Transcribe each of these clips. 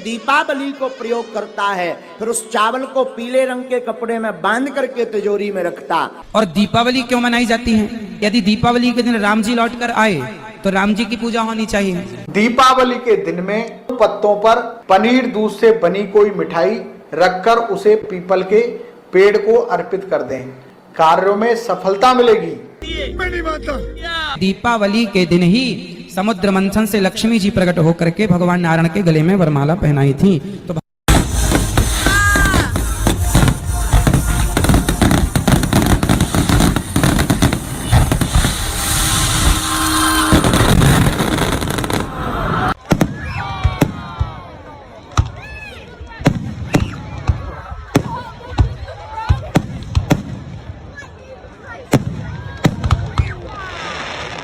दीपावली को प्रयोग करता है, फिर उस चावल को पीले रंग के कपड़े में बांध करके तिजोरी में रखता। और दीपावली क्यों मनाई जाती है? यदि दीपावली के दिन राम जी लौट कर आए तो राम जी की पूजा होनी चाहिए। दीपावली के दिन में पत्तों पर पनीर दूध से बनी कोई मिठाई रखकर उसे पीपल के पेड़ को अर्पित कर दें, कार्यों में सफलता मिलेगी। दीपावली के दिन ही समुद्र मंथन से लक्ष्मी जी प्रकट होकर के भगवान नारायण के गले में वरमाला पहनाई थी। तो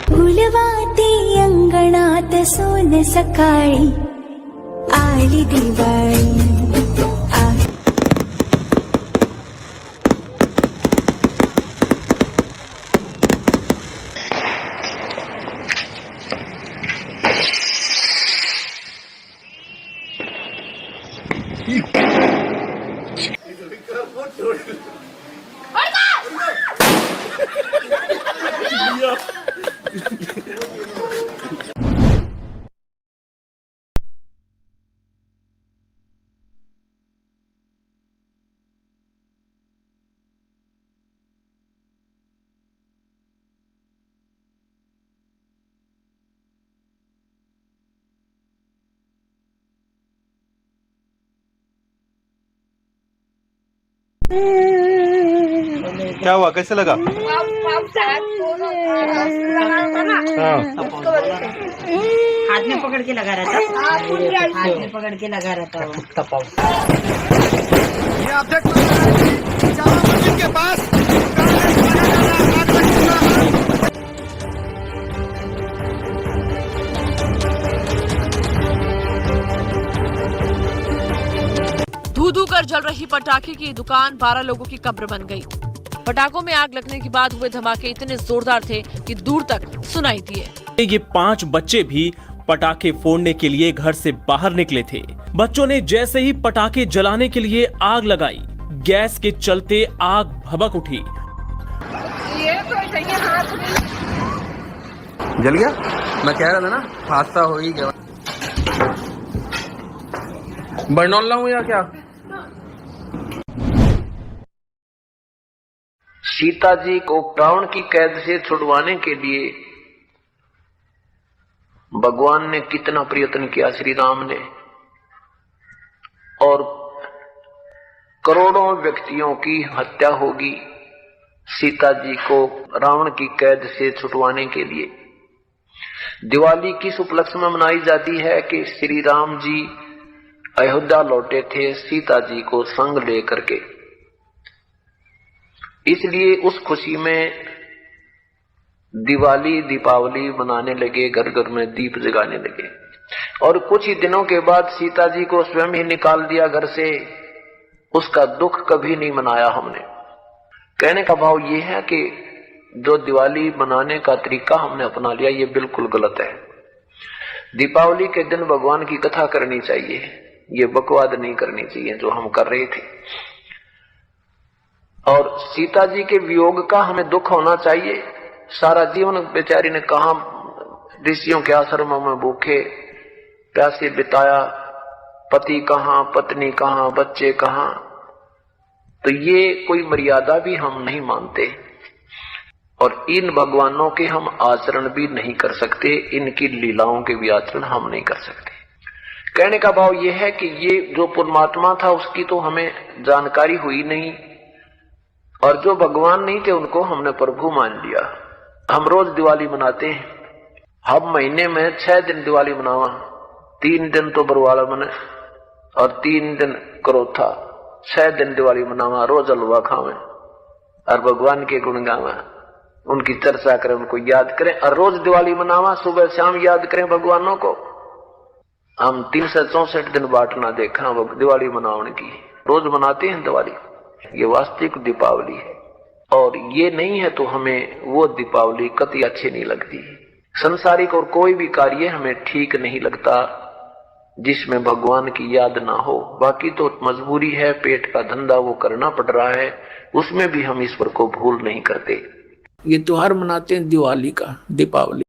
फुलवाती अंगणात सोन सकाळी आली दिवाळी। क्या हुआ, कैसे लगा? हाथ में पकड़ के लगा रहा था, हाथ में पकड़ के लगा रहा था। ये आप देख मंदिर के पास धू कर जल रही पटाखे की दुकान 12 लोगों की कब्र बन गई। पटाखों में आग लगने के बाद हुए धमाके इतने जोरदार थे कि दूर तक सुनाई दिए। ये 5 बच्चे भी पटाखे फोड़ने के लिए घर से बाहर निकले थे। बच्चों ने जैसे ही पटाखे जलाने के लिए आग लगाई, गैस के चलते आग भभक उठी। जल गया? मैं कह रहा था ना, हादसा हो ही गया। बर्नौल लाऊं या क्या? सीता जी को रावण की कैद से छुड़वाने के लिए भगवान ने कितना प्रयत्न किया, श्री राम ने, और करोड़ों व्यक्तियों की हत्या होगी सीता जी को रावण की कैद से छुड़वाने के लिए। दिवाली किस उपलक्ष्य में मनाई जाती है कि श्री राम जी अयोध्या लौटे थे सीता जी को संग लेकर के, इसलिए उस खुशी में दीपावली मनाने लगे, घर घर में दीप जगाने लगे। और कुछ ही दिनों के बाद सीता जी को स्वयं ही निकाल दिया घर से। उसका दुख कभी नहीं मनाया हमने। कहने का भाव ये है कि जो दिवाली मनाने का तरीका हमने अपना लिया, ये बिल्कुल गलत है। दीपावली के दिन भगवान की कथा करनी चाहिए, ये बकवाद नहीं करनी चाहिए जो हम कर रहे थे। और सीता जी के वियोग का हमें दुख होना चाहिए। सारा जीवन बेचारी ने कहा ऋषियों के आश्रमों में भूखे प्यासे बिताया, पति कहां, पत्नी कहां, बच्चे कहां। तो ये कोई मर्यादा भी हम नहीं मानते और इन भगवानों के हम आचरण भी नहीं कर सकते, इनकी लीलाओं के भी आचरण हम नहीं कर सकते। कहने का भाव यह है कि ये जो परमात्मा था उसकी तो हमें जानकारी हुई नहीं, और जो भगवान नहीं थे उनको हमने प्रभु मान लिया। हम रोज दिवाली मनाते हैं, हम महीने में 6 दिन दिवाली मनावा, 3 दिन तो बरवाला मने और 3 दिन करोथा, 6 दिन दिवाली मनावा, रोज हलवा खावे और भगवान के गुण गावा, उनकी चर्चा करें, उनको याद करें और रोज दिवाली मनावा, सुबह शाम याद करें भगवानों को। हम 364 दिन बाट ना देखा दिवाली मनाने की, रोज मनाते हैं दिवाली। ये वास्तविक दीपावली है और ये नहीं है तो हमें वो दीपावली कतई अच्छी नहीं लगती। संसारिक और कोई भी कार्य हमें ठीक नहीं लगता। जिसमें भगवान की याद ना हो। बाकी तो मजबूरी है, पेट का धंधा वो करना पड़ रहा है, उसमें भी हम ईश्वर को भूल नहीं करते। ये त्योहार मनाते हैं दिवाली का, दीपावली,